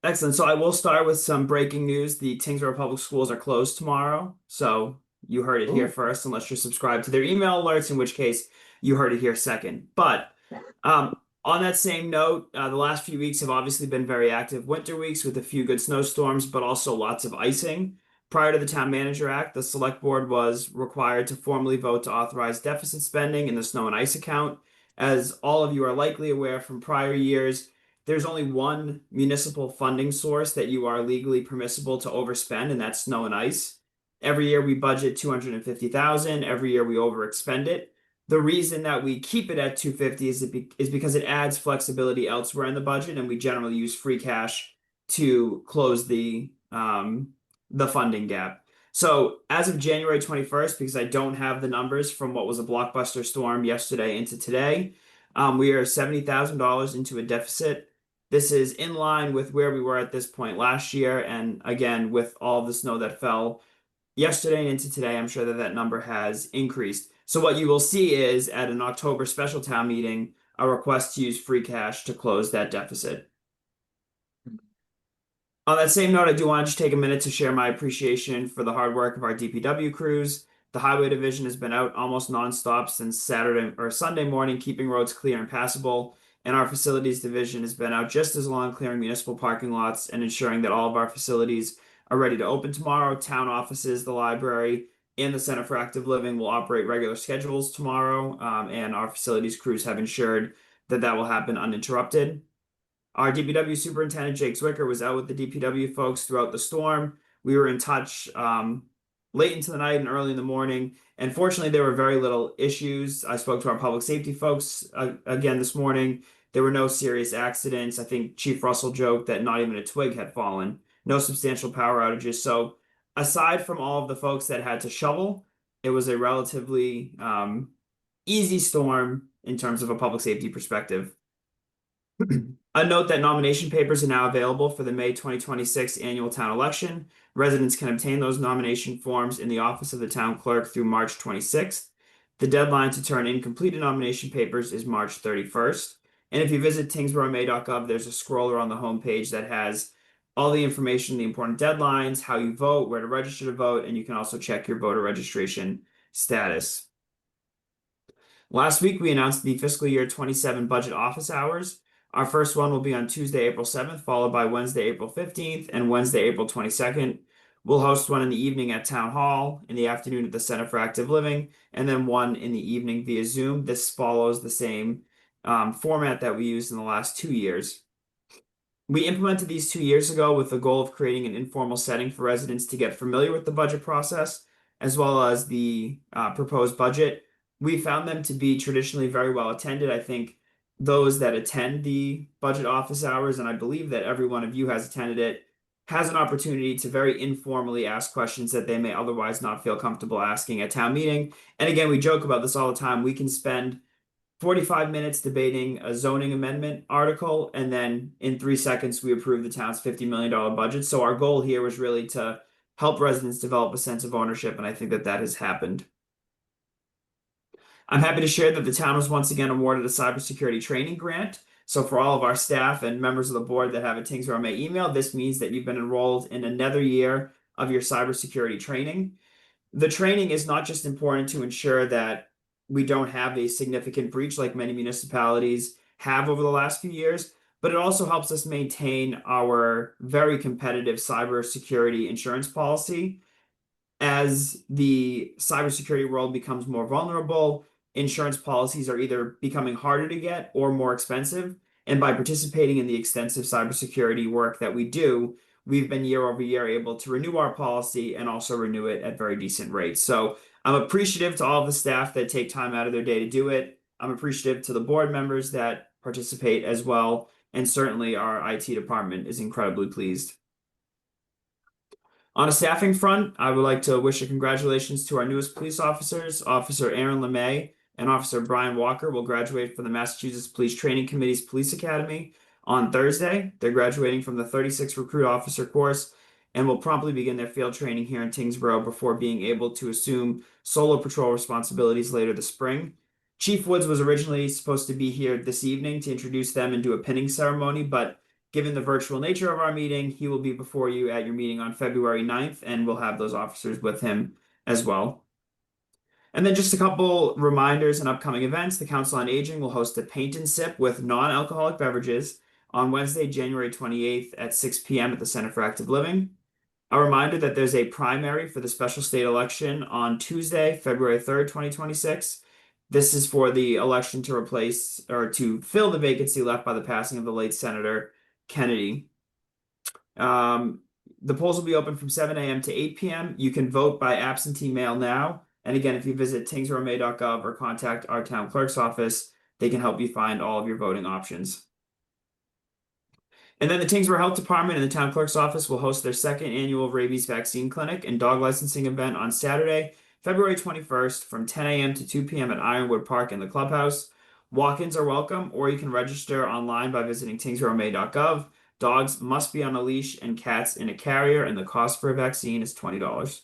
Excellent. So I will start with some breaking news. The Tyngsborough Public Schools are closed tomorrow. So you heard it here Ooh. first, unless you're subscribed to their email alerts, in which case you heard it here second. But on that same note, the last few weeks have obviously been very active winter weeks with a few good snowstorms, but also lots of icing. Prior to the Town Manager Act, the Select Board was required to formally vote to authorize deficit spending in the snow and ice account. As all of you are likely aware from prior years, there's only one municipal funding source that you are legally permissible to overspend, and that's snow and ice. Every year we budget 250,000. Every year we overexpend it. The reason that we keep it at 250 is because it adds flexibility elsewhere in the budget, and we generally use free cash to close the funding gap. So as of January 21st, because I don't have the numbers from what was a blockbuster storm yesterday into today, we are $70,000 into a deficit. This is in line with where we were at this point last year. And again, with all the snow that fell yesterday and into today, I'm sure that that number has increased. So what you will see is at an October special town meeting, a request to use free cash to close that deficit. On that same note, I do want to just take a minute to share my appreciation for the hard work of our DPW crews. The Highway Division has been out almost nonstop since Saturday or Sunday morning, keeping roads clear and passable. And our Facilities Division has been out just as long clearing municipal parking lots and ensuring that all of our facilities are ready to open tomorrow. Town offices, the library, and the Center for Active Living will operate regular schedules tomorrow. And our facilities crews have ensured that that will happen uninterrupted. Our DPW superintendent, Jake Zwicker, was out with the DPW folks throughout the storm. We were in touch late into the night and early in the morning. And fortunately, there were very little issues. I spoke to our public safety folks again this morning. There were no serious accidents. I think Chief Russell joked that not even a twig had fallen. No substantial power outages. So, aside from all of the folks that had to shovel, it was a relatively easy storm in terms of a public safety perspective. A note that nomination papers are now available for the May 2026 annual town election. Residents can obtain those nomination forms in the office of the town clerk through March 26th. The deadline to turn in completed nomination papers is March 31st. And if you visit tyngsboroughmay.gov, there's a scroller on the homepage that has all the information, the important deadlines, how you vote, where to register to vote, and you can also check your voter registration status. Last week, we announced the fiscal year 27 budget office hours. Our first one will be on Tuesday, April 7th, followed by Wednesday, April 15th, and Wednesday, April 22nd. We'll host one in the evening at Town Hall, in the afternoon at the Center for Active Living, and then one in the evening via Zoom. This follows the same format that we used in the last 2 years. We implemented these 2 years ago with the goal of creating an informal setting for residents to get familiar with the budget process, as well as the proposed budget. We found them to be traditionally very well attended. I think those that attend the budget office hours, and I believe that every one of you has attended it, has an opportunity to very informally ask questions that they may otherwise not feel comfortable asking at town meeting. And again, we joke about this all the time. We can spend 45 minutes debating a zoning amendment article, and then in 3 seconds, we approve the town's $50 million budget. So our goal here was really to help residents develop a sense of ownership, and I think that that has happened. I'm happy to share that the town was once again awarded a cybersecurity training grant. So for all of our staff and members of the board that have a Tyngsborough May email, this means that you've been enrolled in another year of your cybersecurity training. The training is not just important to ensure that we don't have a significant breach like many municipalities have over the last few years, but it also helps us maintain our very competitive cybersecurity insurance policy. As the cybersecurity world becomes more vulnerable, insurance policies are either becoming harder to get or more expensive. And by participating in the extensive cybersecurity work that we do, we've been year over year able to renew our policy and also renew it at very decent rates. So I'm appreciative to all of the staff that take time out of their day to do it. I'm appreciative to the board members that participate as well. And certainly our IT department is incredibly pleased. On a staffing front, I would like to wish a congratulations to our newest police officers. Officer Aaron LeMay and Officer Brian Walker will graduate from the Massachusetts Police Training Committee's Police Academy on Thursday. They're graduating from the 36 recruit officer course and will promptly begin their field training here in Tyngsborough before being able to assume solo patrol responsibilities later this spring. Chief Woods was originally supposed to be here this evening to introduce them and do a pinning ceremony, but Given the virtual nature of our meeting, he will be before you at your meeting on February 9th, and we'll have those officers with him as well. And then just a couple reminders and upcoming events. The Council on Aging will host a paint and sip with non-alcoholic beverages on Wednesday, January 28th at 6 p.m. at the Center for Active Living. A reminder that there's a primary for the special state election on Tuesday, February 3rd, 2026. This is for the election to replace or to fill the vacancy left by the passing of the late Senator Kennedy. The polls will be open from 7 a.m. to 8 p.m. You can vote by absentee mail now. And again, if you visit tyngsborough.gov or contact our town clerk's office, they can help you find all of your voting options. And then the Tyngsborough Health Department and the town clerk's office will host their second annual rabies vaccine clinic and dog licensing event on Saturday, February 21st from 10 a.m. to 2 p.m. at Ironwood Park in the clubhouse. Walk-ins are welcome, or you can register online by visiting tyngsborough.gov. Dogs must be on a leash and cats in a carrier, and the cost for a vaccine is $20.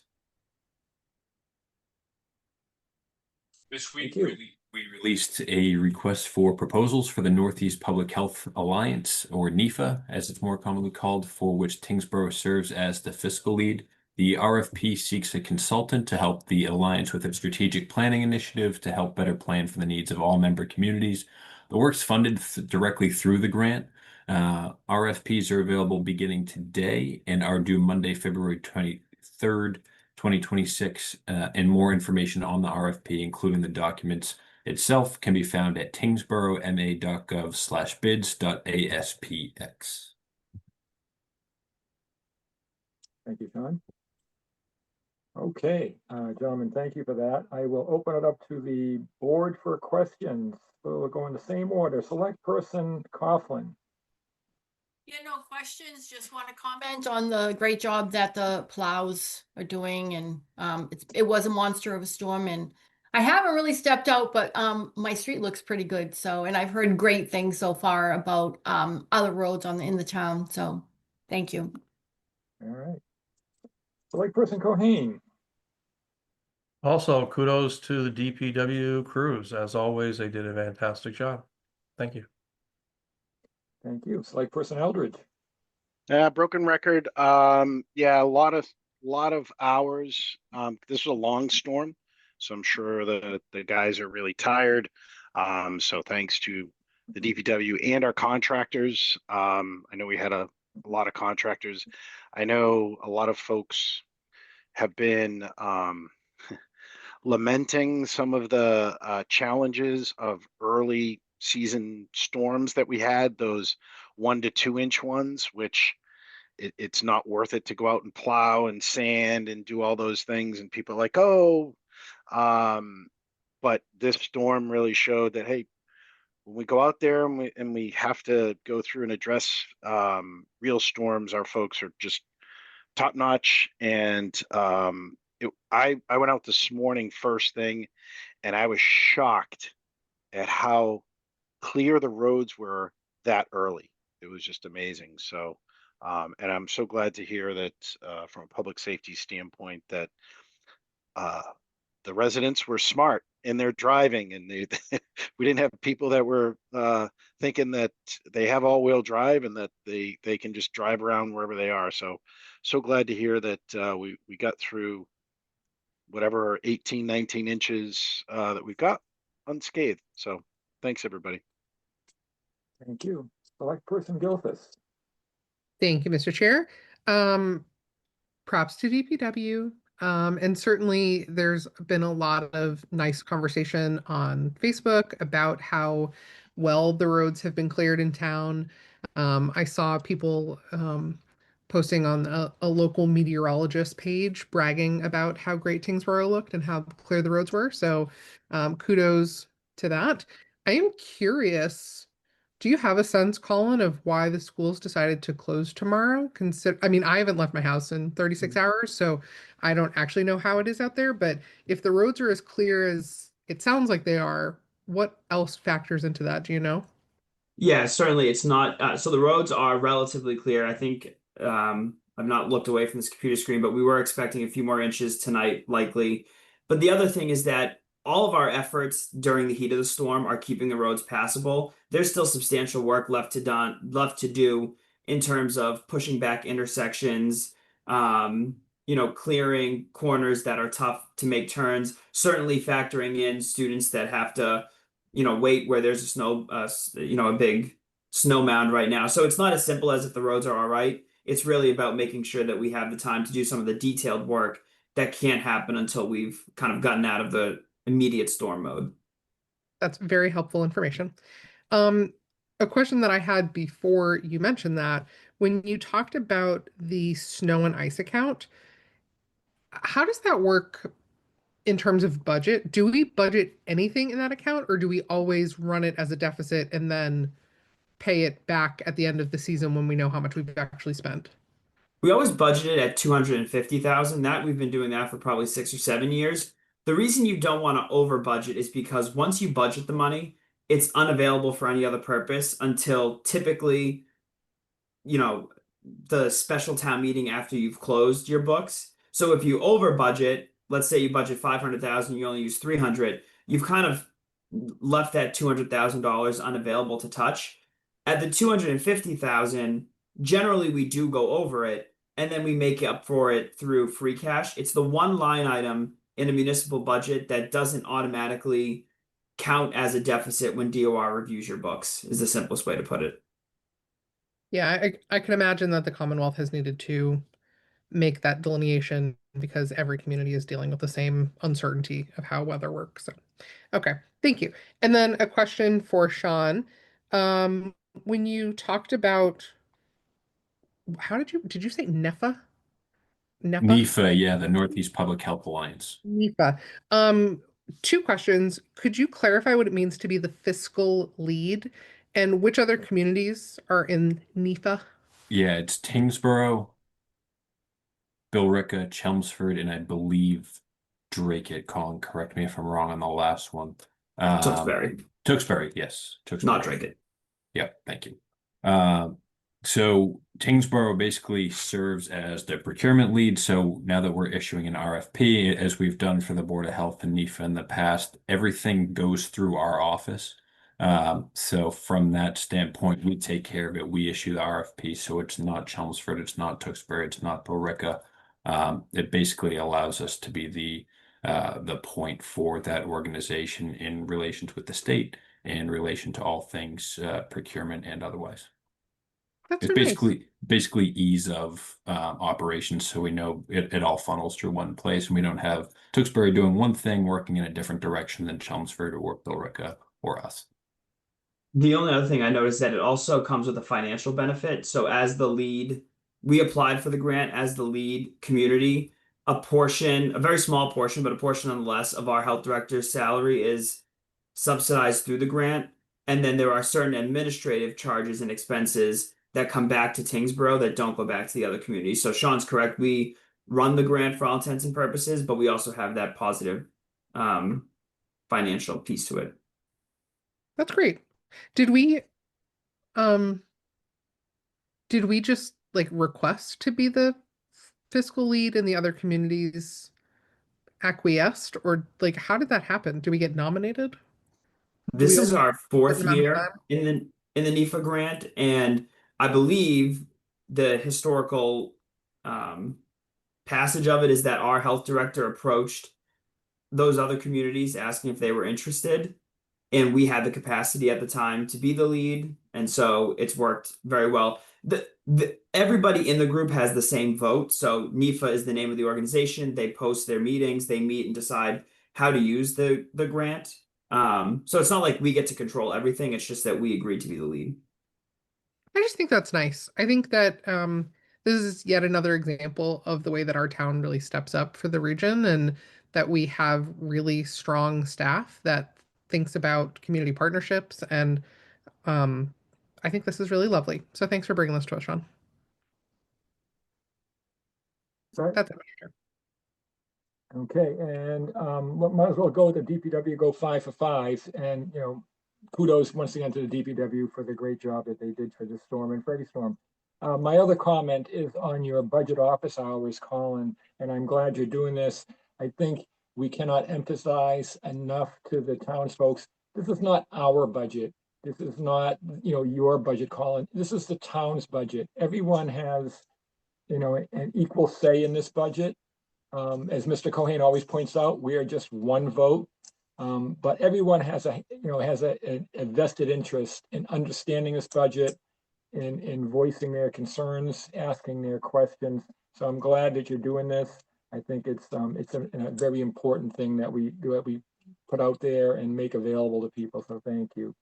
This week, we released a request for proposals for the Northeast Public Health Alliance, or NEFA, as it's more commonly called, for which Tyngsborough serves as the fiscal lead. The RFP seeks a consultant to help the Alliance with its strategic planning initiative to help better plan for the needs of all member communities. The work's funded directly through the grant. RFPs are available beginning today and are due Monday, February 23rd. 2026, and more information on the RFP, including the documents itself, can be found at tyngsborough.ma.gov/bids.aspx. Thank you, Sean. Okay, gentlemen, thank you for that. I will open it up to the board for questions. So we'll go in the same order. Select person Coughlin. Yeah, no questions. Just want to comment on the great job that the plows are doing, and it was a monster of a storm, and I haven't really stepped out, but my street looks pretty good. So, and I've heard great things so far about other roads in the town. So, thank you. All right. Select person Cohane. Also, kudos to the DPW crews. As always, they did a fantastic job. Thank you. Thank you. Select person Eldridge. Broken record. Yeah, a lot of hours. This was a long storm, so I'm sure the guys are really tired. So thanks to the DPW and our contractors. I know we had a lot of contractors. I know a lot of folks have been lamenting some of the challenges of early season storms that we had, those 1 to 2 inch ones, which it's not worth it to go out and plow and sand and do all those things. And people are like, oh, but this storm really showed that, hey, when we go out there and we have to go through and address real storms, our folks are just top notch. And I went out this morning first thing, and I was shocked at how clear the roads were that early. It was just amazing. So, and I'm so glad to hear that from a public safety standpoint that the residents were smart in their driving, and we didn't have people that were thinking that they have all-wheel drive and that they can just drive around wherever they are. So glad to hear that we got through whatever 18, 19 inches that we've got unscathed. So thanks, everybody. Thank you. Select person Gilfus. Thank you, Mr. Chair. Props to DPW. And certainly there's been a lot of nice conversation on Facebook about how well the roads have been cleared in town. I saw people posting on a local meteorologist page bragging about how great Tyngsborough looked and how clear the roads were. So kudos to that. I am curious, do you have a sense, Colin, of why the schools decided to close tomorrow? I mean, I haven't left my house in 36 hours, so I don't actually know how it is out there. But if the roads are as clear as it sounds like they are, what else factors into that? Do you know? Yeah, certainly it's not. So the roads are relatively clear. I think I've not looked away from this computer screen, but we were expecting a few more inches tonight, likely. But the other thing is that all of our efforts during the heat of the storm are keeping the roads passable. There's still substantial work left to do in terms of pushing back intersections, clearing corners that are tough to make turns, certainly factoring in students that have to, wait where there's a a big snow mound right now. So it's not as simple as if the roads are all right. It's really about making sure that we have the time to do some of the detailed work that can't happen until we've kind of gotten out of the immediate storm mode. That's very helpful information. A question that I had before you mentioned that, when you talked about the snow and ice account, how does that work in terms of budget? Do we budget anything in that account, or do we always run it as a deficit and then pay it back at the end of the season when we know how much we've actually spent? We always budgeted at 250,000. That we've been doing that for probably 6 or 7 years. The reason you don't want to over budget is because once you budget the money, it's unavailable for any other purpose until typically, you know, the special town meeting after you've closed your books. So if you over budget, let's say you budget 500,000, you only use 300, you've kind of left that $200,000 unavailable to touch. At the 250,000, generally we do go over it and then we make up for it through free cash. It's the one line item in a municipal budget that doesn't automatically count as a deficit when DOR reviews your books, is the simplest way to put it. Yeah, I can imagine that the Commonwealth has needed to make that delineation because every community is dealing with the same uncertainty of how weather works. So, okay, thank you. And then a question for Sean. When you talked about, did you say NEFA? NEFA, yeah, the Northeast Public Health Alliance. NEFA. Two questions. Could you clarify what it means to be the fiscal lead and which other communities are in NEFA? Yeah, it's Tyngsborough, Billerica, Chelmsford, and I believe Drake. Colin, correct me if I'm wrong on the last one. Tewksbury, Tewksbury, yes. Tewksbury. not Drake. Yep, thank you. So Tyngsborough basically serves as the procurement lead. So now that we're issuing an RFP, as we've done for the Board of Health and NEFA in the past, everything goes through our office. So from that standpoint, we take care of it. We issue the RFP. So it's not Chelmsford, it's not Tewksbury, it's not Billerica. It basically allows us to be the point for that organization in relations with the state, in relation to all things procurement and otherwise. That's It's so nice. basically ease of operations, so we know it all funnels through one place, and we don't have Tewksbury doing one thing working in a different direction than Chelmsford or Billerica or us. The only other thing I noticed that it also comes with a financial benefit. So as the lead, we applied for the grant as the lead community. A portion, a very small portion, but a portion nonetheless of our health director's salary is subsidized through the grant. And then there are certain administrative charges and expenses that come back to Tyngsborough that don't go back to the other communities. So Sean's correct. We run the grant for all intents and purposes, but we also have that positive financial piece to it. That's great. Did we just like request to be the fiscal lead and the other communities acquiesced, or like how did that happen? Do we get nominated? This is our fourth certain amount of year in the NEFA grant, and I believe the historical passage of it is that our health director approached those other communities asking if they were interested, and we had the capacity at the time to be the lead, and so it's worked very well. Everybody in the group has the same vote, so NEFA is the name of the organization. They post their meetings, they meet and decide how to use the grant. So it's not like we get to control everything, it's just that we agreed to be the lead. I just think that's nice. I think that this is yet another example of the way that our town really steps up for the region, and that we have really strong staff that thinks about community partnerships. And I think this is really lovely. So thanks for bringing this to us, Sean. Sorry. That's it. Okay, and might as well go with the DPW, go 5 for 5, and kudos once again to the DPW for the great job that they did for this storm and for every storm. My other comment is on your budget office hours, Colin, and I'm glad you're doing this. I think we cannot emphasize enough to the townsfolk, this is not our budget. This is not, your budget, Colin. This is the town's budget. Everyone has, an equal say in this budget. As Mr. Cohen always points out, we are just one vote. But everyone has a vested interest in understanding this budget, in voicing their concerns, asking their questions. So I'm glad that you're doing this. I think it's a very important thing that we put out there and make available to people. So thank you.